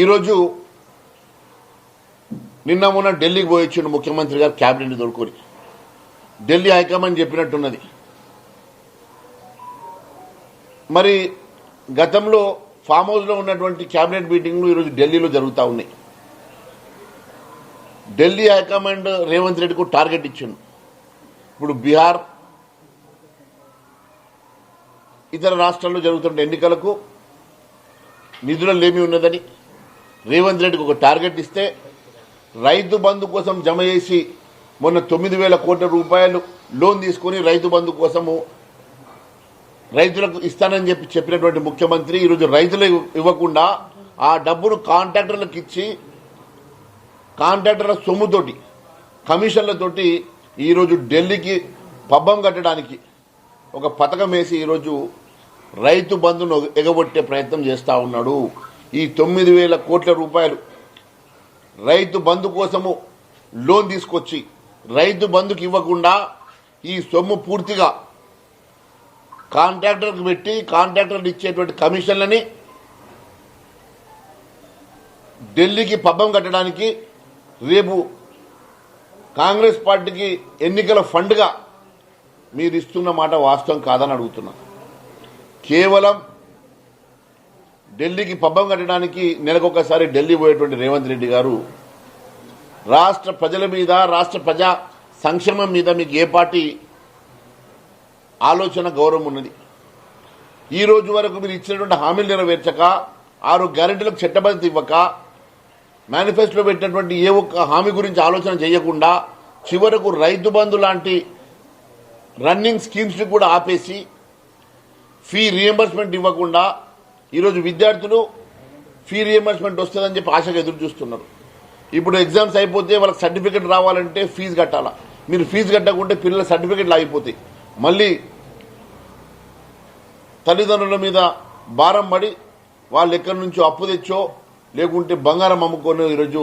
ఈరోజు నిన్న మొన్న ఢిల్లీకి పోయి వచ్చిండు ముఖ్యమంత్రి గారు క్యాబినెట్ దొరుకుని. ఢిల్లీ హైకమాండ్ చెప్పినట్టున్నది. మరి గతంలో ఫామ్ హౌస్లో ఉన్నటువంటి క్యాబినెట్ మీటింగ్లు ఈరోజు ఢిల్లీలో జరుగుతూ ఉన్నాయి. ఢిల్లీ హైకమాండ్ రేవంత్ రెడ్డికి టార్గెట్ ఇచ్చిండు. ఇప్పుడు బీహార్ ఇతర రాష్ట్రాల్లో జరుగుతున్న ఎన్నికలకు నిధుల లేమి ఉన్నదని రేవంత్ రెడ్డికి ఒక టార్గెట్ ఇస్తే రైతు బంధు కోసం జమ చేసి మొన్న 9,000 కోట్ల రూపాయలు లోన్ తీసుకుని రైతు బంధు కోసము రైతులకు ఇస్తానని చెప్పినటువంటి ముఖ్యమంత్రి ఈరోజు రైతులు ఇవ్వకుండా ఆ డబ్బును కాంట్రాక్టర్లకు ఇచ్చి కాంట్రాక్టర్ల సొమ్ముతోటి కమిషన్లతోటి ఈరోజు ఢిల్లీకి పబ్బం కట్టడానికి ఒక పథకం వేసి ఈరోజు రైతు బంధును ఎగబొట్టే ప్రయత్నం చేస్తూ ఉన్నాడు. ఈ 9,000 కోట్ల రూపాయలు రైతు బంధు కోసము లోన్ తీసుకొచ్చి రైతు బంధుకి ఇవ్వకుండా ఈ సొమ్ము పూర్తిగా కాంట్రాక్టర్కి పెట్టి కాంట్రాక్టర్లు ఇచ్చేటువంటి కమిషన్లని ఢిల్లీకి పబ్బం కట్టడానికి రేపు కాంగ్రెస్ పార్టీకి ఎన్నికల ఫండ్గా మీరు ఇస్తున్న మాట వాస్తవం కాదని అడుగుతున్నా. కేవలం ఢిల్లీకి పబ్బం కట్టడానికి నెలకొకసారి ఢిల్లీ పోయేటువంటి రేవంత్ రెడ్డి గారు రాష్ట్ర ప్రజల మీద రాష్ట్ర ప్రజా సంక్షేమం మీద మీకు ఏ పార్టీ ఆలోచన గౌరవం ఉన్నది? ఈ రోజు వరకు మీరు ఇచ్చినటువంటి హామీలు నెరవేర్చక 6 గ్యారెంటీలకు చట్టబద్ధత ఇవ్వక మేనిఫెస్టోలో పెట్టినటువంటి ఏ ఒక్క హామీ గురించి ఆలోచన చేయకుండా చివరకు రైతు బంధు లాంటి రన్నింగ్ స్కీమ్స్ కూడా ఆపేసి ఫీ రియంబర్స్మెంట్ ఇవ్వకుండా ఈరోజు విద్యార్థులు ఫీ రియంబర్స్మెంట్ వస్తుందని చెప్పి ఆశగా ఎదురు చూస్తున్నారు. ఇప్పుడు ఎగ్జామ్స్ అయిపోతే వాళ్ళకి సర్టిఫికెట్ రావాలంటే ఫీజు కట్టాలా. మీరు ఫీజు కట్టకుంటే పిల్లల సర్టిఫికెట్లు ఆగిపోతాయి. మళ్ళీ తల్లిదండ్రుల మీద భారం పడి వాళ్ళు ఎక్కడి నుంచో అప్పు తెచ్చో లేకుంటే బంగారం అమ్ముకొని ఈరోజు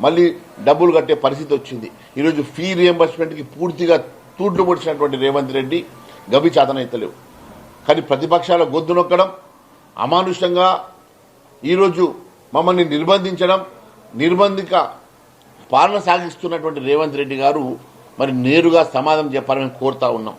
మళ్ళీ డబ్బులు కట్టే పరిస్థితి వచ్చింది. ఈరోజు ఫీ రియంబర్స్మెంట్కి పూర్తిగా తూట్లు పొడిచినటువంటి రేవంత్ రెడ్డి గవి చాతనైతలేవు. కానీ ప్రతిపక్షాల గొంతు నొక్కడం, అమానుషంగా ఈరోజు మమ్మల్ని నిర్బంధించడం, నిర్బంధిక పాలన సాగిస్తున్నటువంటి రేవంత్ రెడ్డి గారు మరి నేరుగా సమాధానం చెప్పాలని కోరుతా ఉన్నాం.